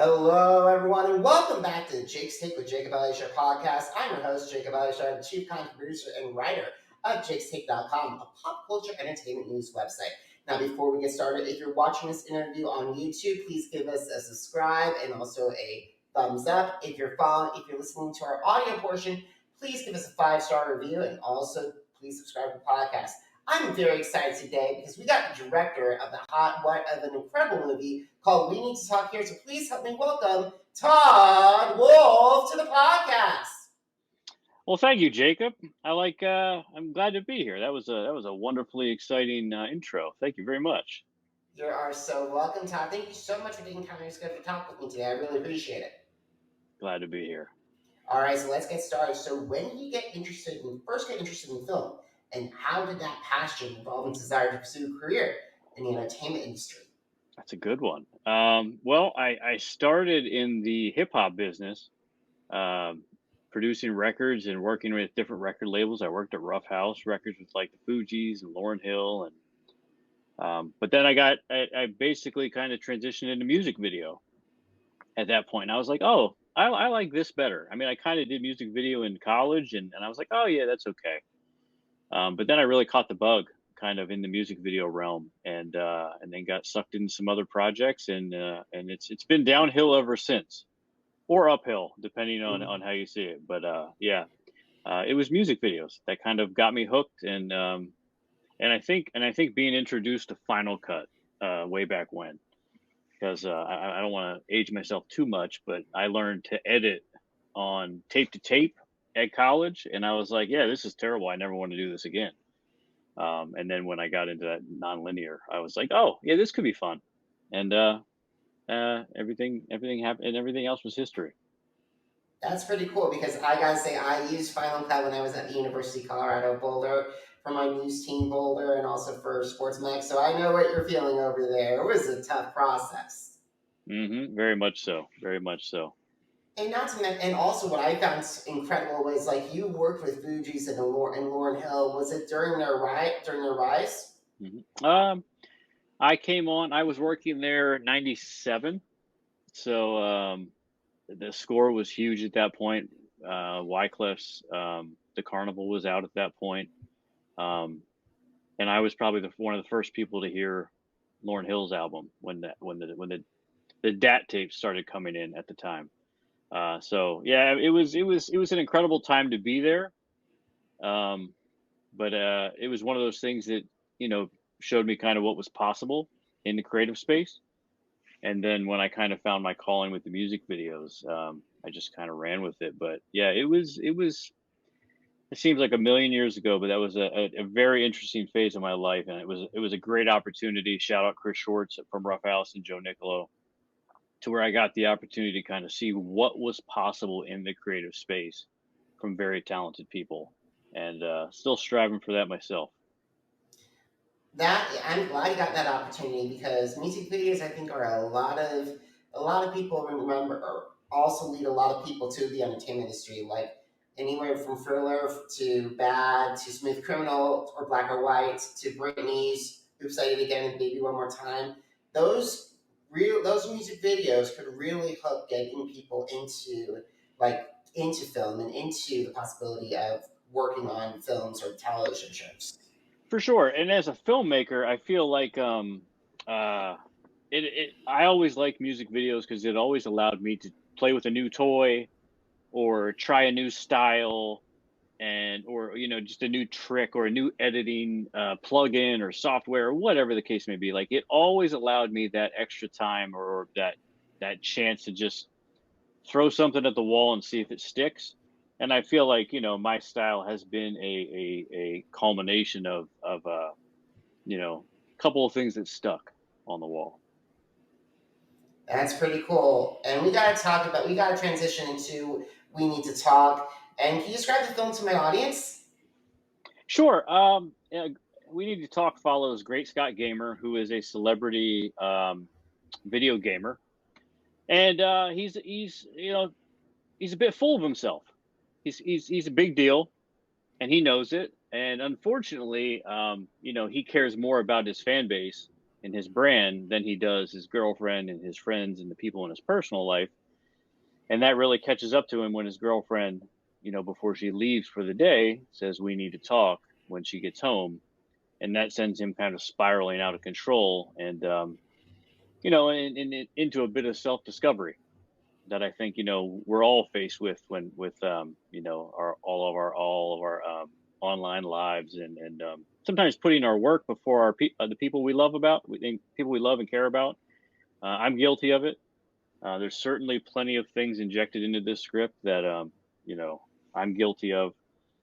Hello, everyone, and welcome back to Jake's Take with Jacob Elyachar Podcast. I'm your host, Jacob Elyachar, the chief content producer and writer of jakestake.com, a pop culture entertainment news website. Now, before we get started, if you're watching this interview on YouTube, please give us a subscribe and also a thumbs up. If you're listening to our audio portion, please give us a 5-star review and also please subscribe to the podcast. I'm very excited today because we got the director of an incredible movie called We Need to Talk Here. So please help me welcome Todd Wolfe to the podcast. Well, thank you, Jacob. I'm glad to be here. That was a wonderfully exciting intro. Thank you very much. You are so welcome, Todd. Thank you so much for taking time to schedule to talk with me today. I really appreciate it. Glad to be here. All right, so let's get started. So when did you first get interested in film? And how did that passion evolve into desire to pursue a career in the entertainment industry? That's a good one. Well, I started in the hip hop business, producing records and working with different record labels. I worked at Rough House Records with like the Fugees and Lauryn Hill, and but then I basically kind of transitioned into music video at that point. And I was like, oh, I like this better. I mean, I kind of did music video in college, and I was like, oh yeah, that's okay. But then I really caught the bug kind of in the music video realm, and then got sucked into some other projects, and it's been downhill ever since, or uphill depending on how you see it. But it was music videos that kind of got me hooked, and I think being introduced to Final Cut way back when, because I don't want to age myself too much, but I learned to edit on tape to tape at college, and I was like, yeah, this is terrible. I never want to do this again. And then when I got into that nonlinear, I was like, oh yeah, this could be fun. And everything happened, and everything else was history. That's pretty cool because I gotta say I used Final Cut when I was at the University of Colorado Boulder for my news team Boulder and also for Sports Mag. So I know what you're feeling over there. It was a tough process. Very much so. Very much so. And and also what I found incredible was like you worked with Fujis and Lauryn Hill. Was it during their rise? Mm-hmm. I came on. I was working there '97, so the score was huge at that point. Wyclef's "The Carnival" was out at that point, and I was probably one of the first people to hear Lauryn Hill's album when the DAT tapes started coming in at the time. So yeah, it was an incredible time to be there. But it was one of those things that, showed me kind of what was possible in the creative space. And then when I kind of found my calling with the music videos, I just kind of ran with it. But yeah, it seems like a million years ago, but that was a very interesting phase of my life. And it was a great opportunity. Shout out Chris Schwartz from Rough House and Joe Nicolo, to where I got the opportunity to kind of see what was possible in the creative space from very talented people, and still striving for that myself. I'm glad you got that opportunity because music videos, I think, are a lot of people remember, or also lead a lot of people to the entertainment industry, like anywhere from Thriller to Bad to Smooth Criminal or Black or White to Britney's Oops, I Did It Again and Baby One More Time. Those music videos could really help getting people into film and into the possibility of working on films or television shows. For sure. And as a filmmaker, I feel like I always like music videos because it always allowed me to play with a new toy or try a new style, or just a new trick or a new editing plugin or software or whatever the case may be. Like, it always allowed me that extra time or that chance to just throw something at the wall and see if it sticks. And I feel like, my style has been a culmination of a couple of things that stuck on the wall. That's pretty cool. And we got to transition into We Need to Talk. And can you describe the film to my audience? Sure. We Need to Talk follows Great Scott Gamer, who is a celebrity video gamer. And he's a bit full of himself. He's a big deal, and he knows it. And unfortunately, he cares more about his fan base and his brand than he does his girlfriend and his friends and the people in his personal life. And that really catches up to him when his girlfriend, before she leaves for the day, says, "We need to talk," when she gets home. And that sends him kind of spiraling out of control and, into a bit of self discovery that I think, we're all faced with with our all of our online lives, and sometimes putting our work before the people we love people we love and care about. I'm guilty of it. There's certainly plenty of things injected into this script that I'm guilty of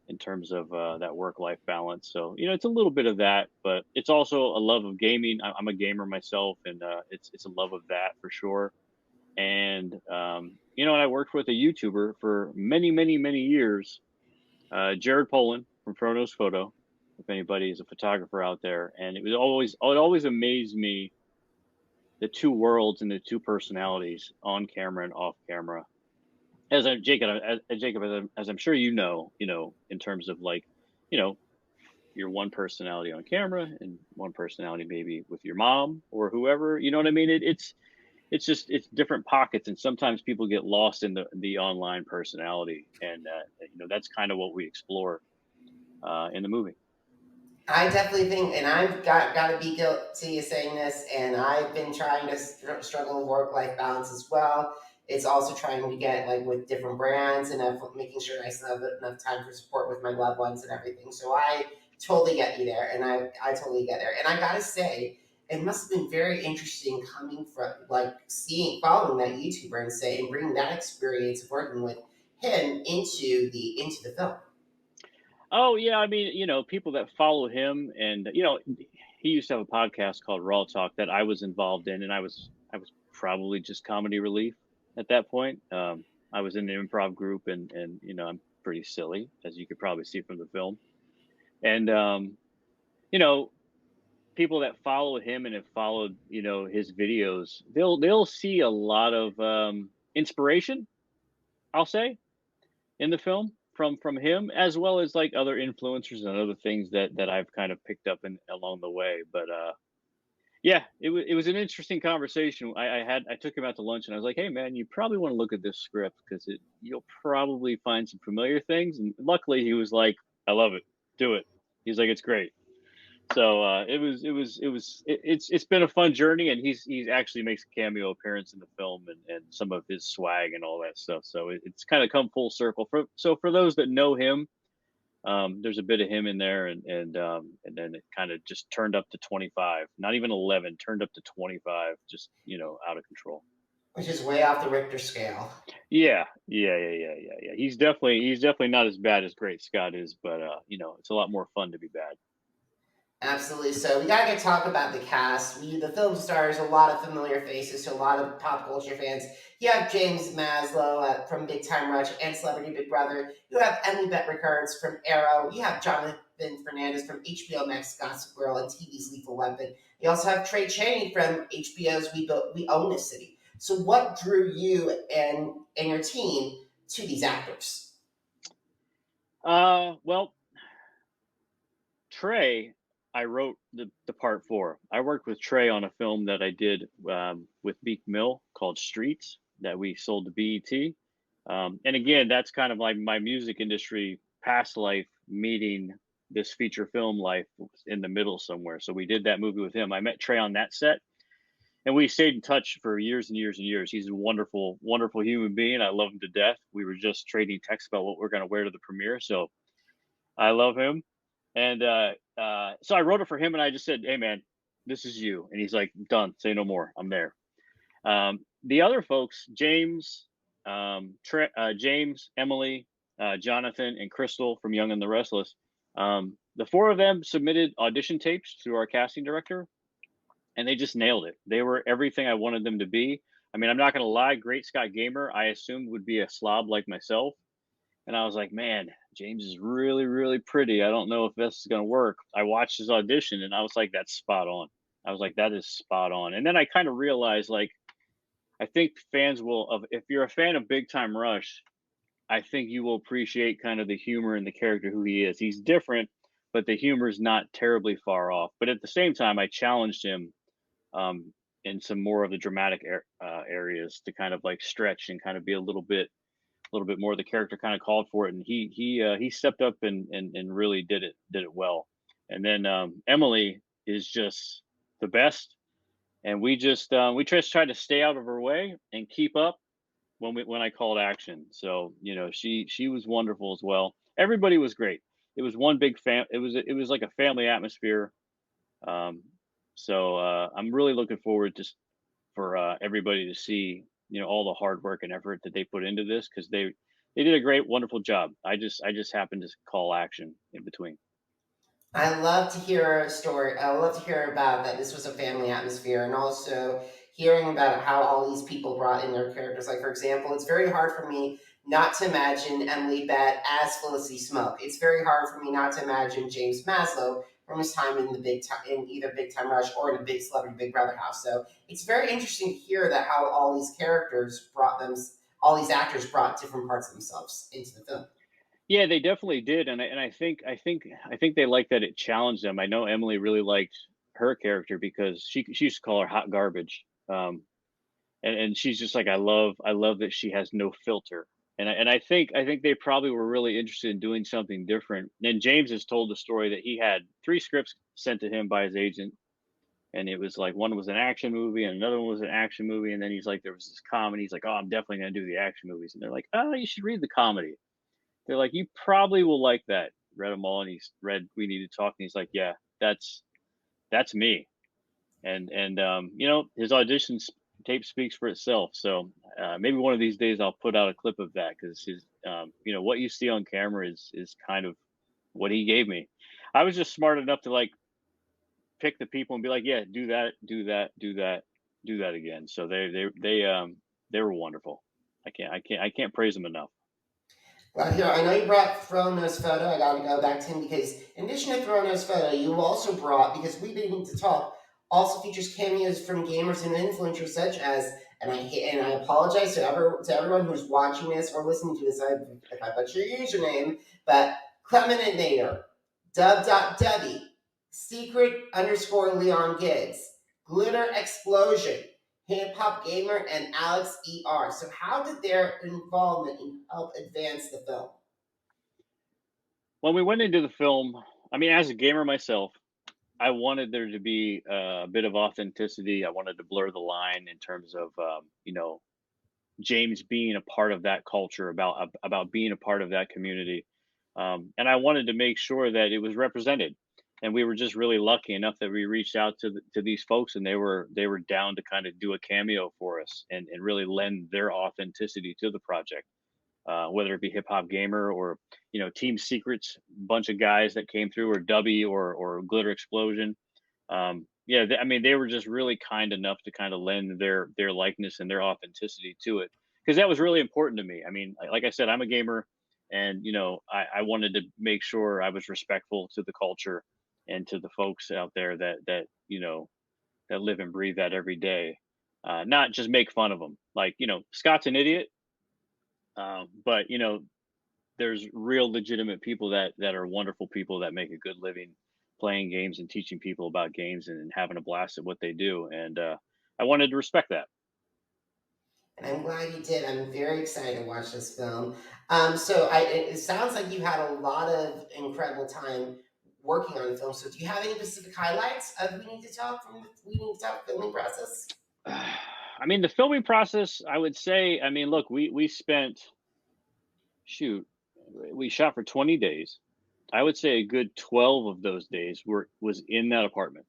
in terms of that work-life balance. So it's a little bit of that, but it's also a love of gaming. I'm a gamer myself, and it's a love of that for sure. And I worked with a YouTuber for many, many, many years, Jared Polin from FroKnowsPhoto, if anybody is a photographer out there. And it always amazed me, the two worlds and the two personalities on camera and off camera. As I'm sure in terms of your one personality on camera and one personality maybe with your mom or whoever, you know what I mean? It's different pockets, and sometimes people get lost in the online personality, and that's kind of what we explore in the movie. I definitely think, and I've got to be guilty of saying this, and I've been trying to struggle with work-life balance as well. It's also trying to get with different brands and making sure I still have enough time for support with my loved ones and everything. So I totally get you there, and I totally get there. And I gotta say, it must have been very interesting coming from following that YouTuber and bringing that experience of working with him into the film. Oh yeah, I mean, people that follow him, and he used to have a podcast called Raw Talk that I was involved in, and I was probably just comedy relief at that point. I was in the improv group, and I'm pretty silly, as you could probably see from the film. And you know, people that follow him and have followed his videos, they'll see a lot of inspiration, I'll say, in the film from him, as well as other influencers and other things that I've kind of picked up along the way. But yeah, it was an interesting conversation. I took him out to lunch, and I was like, "Hey man, you probably want to look at this script, because you'll probably find some familiar things." And luckily, he was like, "I love it. Do it." He's like, "It's great." So it's been a fun journey, and he's actually makes a cameo appearance in the film, and some of his swag and all that stuff. So it's kind of come full circle. For those that know him, there's a bit of him in there, and then it kind of just turned up to 25, not even 11, turned up to 25, just out of control. Which is way off the Richter scale. Yeah. He's definitely not as bad as Great Scott is, but it's a lot more fun to be bad. Absolutely. So we gotta talk about the cast. The film stars a lot of familiar faces to a lot of pop culture fans. You have James Maslow from Big Time Rush and Celebrity Big Brother. You have Emily Bett Rickards from Arrow. You have Johnathan Hernandez from HBO Max Gossip Girl and TV's Lethal Weapon. You also have Chaney from HBO's We Own This City. So what drew you and your team to these actors? Well, Trey, I wrote the part for. I worked with Trey on a film that I did with Meek Mill called Streets, that we sold to BET. And again, that's kind of like my music industry past life meeting this feature film life in the middle somewhere. So we did that movie with him. I met Trey on that set, and we stayed in touch for years and years and years. He's a wonderful, wonderful human being. I love him to death. We were just trading texts about what we're going to wear to the premiere. So I love him. And so I wrote it for him, and I just said, "Hey man, this is you." And he's like, "Done. Say no more. I'm there." The other folks, James, Emily, Johnathan, and Christel from Young and the Restless, the four of them submitted audition tapes to our casting director, and they just nailed it. They were everything I wanted them to be. I mean, I'm not going to lie, Great Scott Gamer, I assumed would be a slob like myself. And I was like, man, James is really, really pretty. I don't know if this is going to work. I watched his audition, and I was like, that's spot on. I was like, that is spot on. And then I kind of realized, I think fans if you're a fan of Big Time Rush, I think you will appreciate kind of the humor and the character who he is. He's different, but the humor is not terribly far off. But at the same time, I challenged him in some more of the dramatic areas to kind of like stretch and kind of be a little bit more. The character kind of called for it, and he stepped up and really did it well. And then Emily is just the best, and we just tried to stay out of her way and keep up when I called action. So she was wonderful as well. Everybody was great. It was one big it was like a family atmosphere. Um, so I'm really looking forward to for everybody to see all the hard work and effort that they put into this, because they did a great, wonderful job. I just happened to call action in between. I love to hear a story. I love to hear about that. This was a family atmosphere, and also hearing about how all these people brought in their characters. Like, for example, it's very hard for me not to imagine Emily Bett as Felicity Smoke. It's very hard for me not to imagine James Maslow from his time in the in either Big Time Rush or in a Big Celebrity Big Brother house. So it's very interesting to hear that how all these characters brought them, all these actors brought different parts of themselves into the film. Yeah, they definitely did, and I think they liked that it challenged them. I know Emily really liked her character because she used to call her hot garbage. And she's just like, I love that she has no filter. And I think they probably were really interested in doing something different. And James has told the story that he had 3 scripts sent to him by his agent, and it was like one was an action movie and another one was an action movie, and then he's like, there was this comedy. He's like, oh, I'm definitely gonna do the action movies. And they're like, oh, you should read the comedy. They're like, you probably will like that. Read them all, and he's read We Need to Talk, and he's like, yeah, that's me. And his audition tape speaks for itself. So maybe one of these days I'll put out a clip of that, because his what you see on camera is kind of what he gave me. I was just smart enough to like pick the people and be like, yeah, do that, do that, do that, do that again. So they were wonderful. I can't praise them enough. Well, here, I know you brought FroKnowsPhoto. I got to go back to him because, in addition to FroKnowsPhoto, you also brought, because we didn't need to talk, also features cameos from gamers and influencers such as, and I apologize to everyone who's watching this or listening to this if I butcher your username, but Clementinator, Dub.Dubby, Secret_Leon Gibbs, GlitterXplosion, HipHopGamer, and Alex ER. So how did their involvement help advance the film? When we went into the film, I mean, as a gamer myself, I wanted there to be a bit of authenticity. I wanted to blur the line in terms of James being a part of that culture, about being a part of that community, and I wanted to make sure that it was represented. And we were just really lucky enough that we reached out to these folks, and they were down to kind of do a cameo for us and really lend their authenticity to the project. Whether it be HipHopGamer or Team Secrets, bunch of guys that came through, or Dubby or GlitterXplosion. Yeah, I mean, they were just really kind enough to kind of lend their likeness and their authenticity to it, because that was really important to me. I mean, like I said, I'm a gamer, and I wanted to make sure I was respectful to the culture and to the folks out there that live and breathe that every day, not just make fun of them. Like, Scott's an idiot, but there's real legitimate people that are wonderful people that make a good living playing games and teaching people about games and having a blast at what they do. And I wanted to respect that. And I'm glad you did. I'm very excited to watch this film. It sounds like you had a lot of incredible time working on the film. So do you have any specific highlights of We Need to Talk from the We Need to Talk filming process? I mean, the filming process, I would say, I mean, look, we spent, shoot, we shot for 20 days. I would say a good 12 of those days was in that apartment.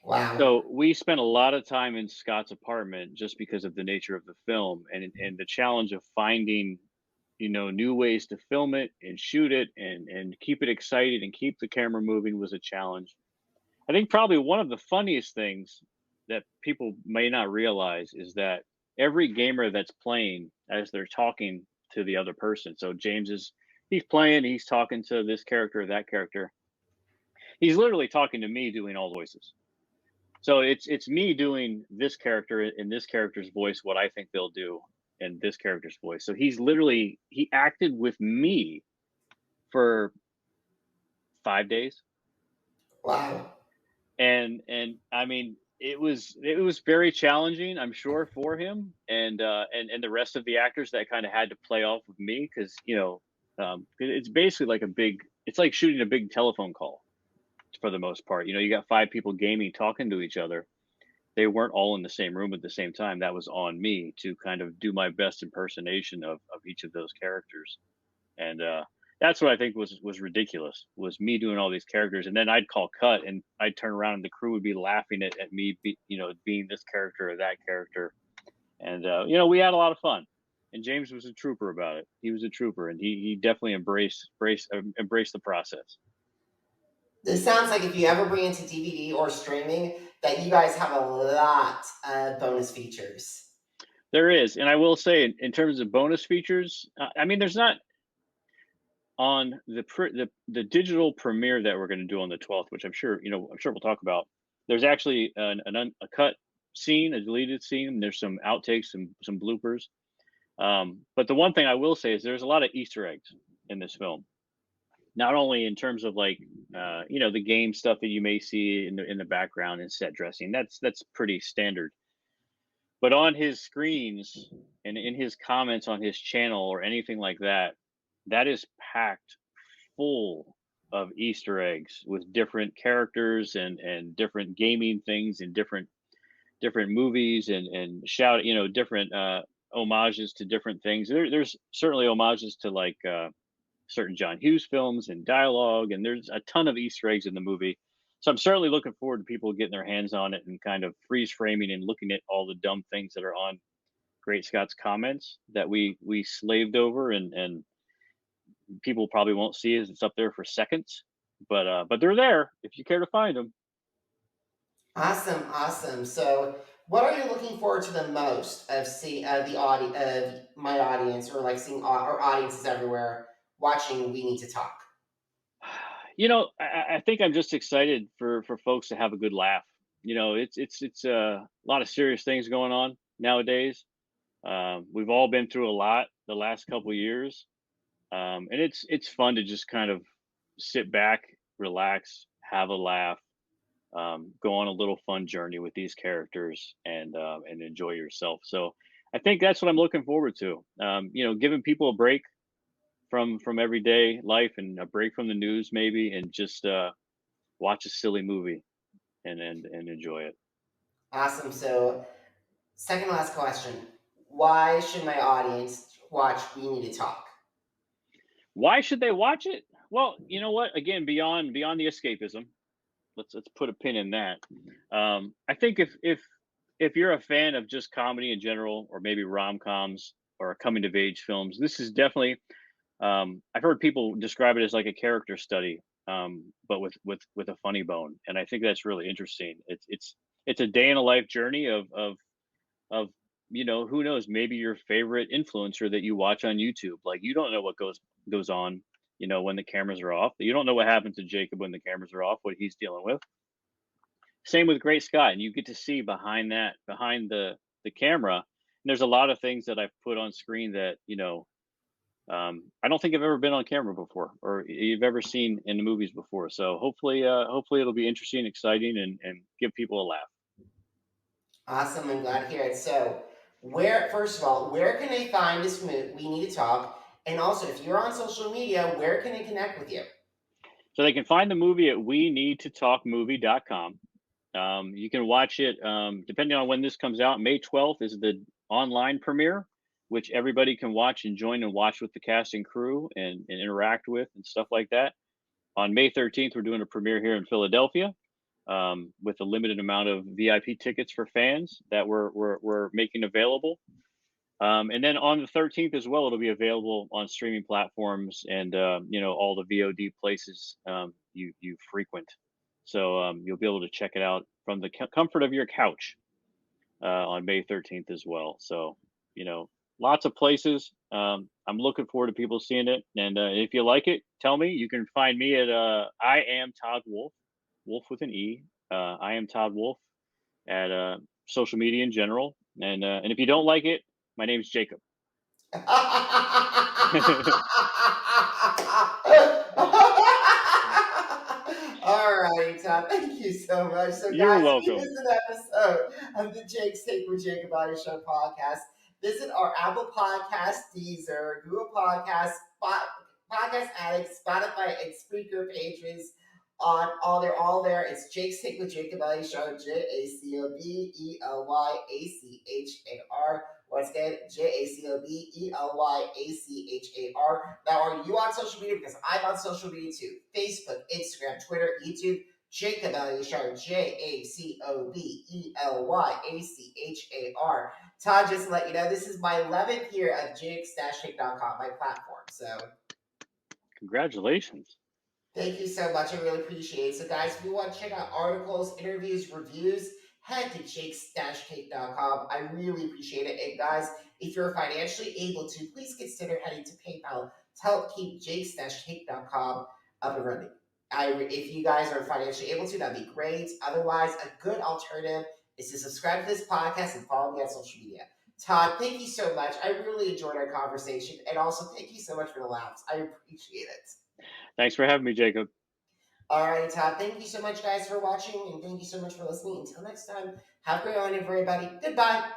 Wow. So we spent a lot of time in Scott's apartment just because of the nature of the film, and the challenge of finding, new ways to film it and shoot it and keep it excited and keep the camera moving was a challenge. I think probably one of the funniest things that people may not realize is that every gamer that's playing, as they're talking to the other person. So he's playing, he's talking to this character or that character. He's literally talking to me, doing all the voices. So it's me doing this character in this character's voice, what I think they'll do in this character's voice. So he acted with me for 5 days. Wow. And I mean, it was very challenging, I'm sure, for him and the rest of the actors that kind of had to play off of me because it's basically like it's like shooting a big telephone call for the most part. You got 5 people gaming, talking to each other. They weren't all in the same room at the same time. That was on me to kind of do my best impersonation of each of those characters. And that's what I think was ridiculous, was me doing all these characters. And then I'd call cut and I'd turn around and the crew would be laughing at me, being this character or that character. And, we had a lot of fun. And James was a trooper about it. He was a trooper and he definitely embraced the process. This sounds like if you ever bring into DVD or streaming, that you guys have a lot of bonus features. There is, and I will say, in terms of bonus features, there's not on the digital premiere that we're going to do on the 12th, which I'm sure we'll talk about. There's actually a cut scene, a deleted scene. There's some outtakes, some bloopers. But the one thing I will say is there's a lot of Easter eggs in this film. Not only in terms of the game stuff that you may see in the background and set dressing, that's pretty standard. But on his screens and in his comments on his channel or anything like that, that is packed full of Easter eggs with different characters and different gaming things and different movies and different homages to different things. There's certainly homages to certain John Hughes films and dialogue, and there's a ton of Easter eggs in the movie. So I'm certainly looking forward to people getting their hands on it and kind of freeze framing and looking at all the dumb things that are on Great Scott's comments that we slaved over and people probably won't see as it's up there for seconds, but they're there if you care to find them. Awesome. So what are you looking forward to the most of seeing of my audience, or like seeing our audiences everywhere watching We Need to Talk? I think I'm just excited for folks to have a good laugh. It's a lot of serious things going on nowadays. We've all been through a lot the last couple of years, and it's fun to just kind of sit back, relax, have a laugh, go on a little fun journey with these characters, and enjoy yourself. So I think that's what I'm looking forward to. Giving people a break from everyday life and a break from the news maybe, and just watch a silly movie and enjoy it. Awesome. So second last question. Why should my audience watch We Need to Talk? Why should they watch it? Well, you know what? Again, beyond the escapism, let's put a pin in that. I think if you're a fan of just comedy in general, or maybe rom-coms or coming of age films, this is definitely. I've heard people describe it as like a character study, but with a funny bone, and I think that's really interesting. It's a day in a life journey of who knows, maybe your favorite influencer that you watch on YouTube. Like, you don't know what goes on, when the cameras are off. You don't know what happens to Jacob when the cameras are off, what he's dealing with. Same with Great Scott, and you get to see behind the camera. And there's a lot of things that I've put on screen that I don't think I've ever been on camera before, or you've ever seen in the movies before. So hopefully it'll be interesting, exciting, and give people a laugh. Awesome. I'm glad to hear it. So first of all, where can they find this movie, We Need to Talk? And also, if you're on social media, where can they connect with you? So they can find the movie at weneedtotalkmovie.com. You can watch it, depending on when this comes out. May 12th is the online premiere, which everybody can watch and join and watch with the cast and crew and interact with and stuff like that. On May 13th, we're doing a premiere here in Philadelphia, with a limited amount of VIP tickets for fans that we're making available. And then on the 13th as well, it'll be available on streaming platforms and all the VOD places you frequent. So you'll be able to check it out from the comfort of your couch on May 13th as well. So lots of places. I'm looking forward to people seeing it, and if you like it, tell me. You can find me at I am Todd Wolfe, Wolf with an E. I am Todd Wolfe at social media in general, and if you don't like it, my name's Jacob. All right, Todd. Thank you so much. So, You're guys, if you welcome. missed an episode of the Jake's Take with Jacob Elyachar podcast, visit our Apple Podcast, Deezer, Google Podcast, Podcast Addict, Spotify, and Spreaker pages. On all there. It's Jake's Take with Jacob Elyachar, JACOBELYACHAR. Once again, JACOBELYACHAR. Now, are you on social media? Because I'm on social media too. Facebook, Instagram, Twitter, YouTube. Jacob Elyachar, JACOBELYACHAR. Todd, just to let you know, this is my 11th year of jakes-take.com, my platform. So Congratulations. thank you so much. I really appreciate it. So, guys, if you want to check out articles, interviews, reviews, head to jakes-take.com. I really appreciate it. And, guys, if you're financially able to, please consider heading to PayPal to help keep jakes-take.com up and running. If you guys are financially able to, that'd be great. Otherwise, a good alternative is to subscribe to this podcast and follow me on social media. Todd, thank you so much. I really enjoyed our conversation. And also, thank you so much for the laughs. I appreciate it. Thanks for having me, Jacob. All right, Todd. Thank you so much, guys, for watching. And thank you so much for listening. Until next time, have a great one, everybody. Goodbye.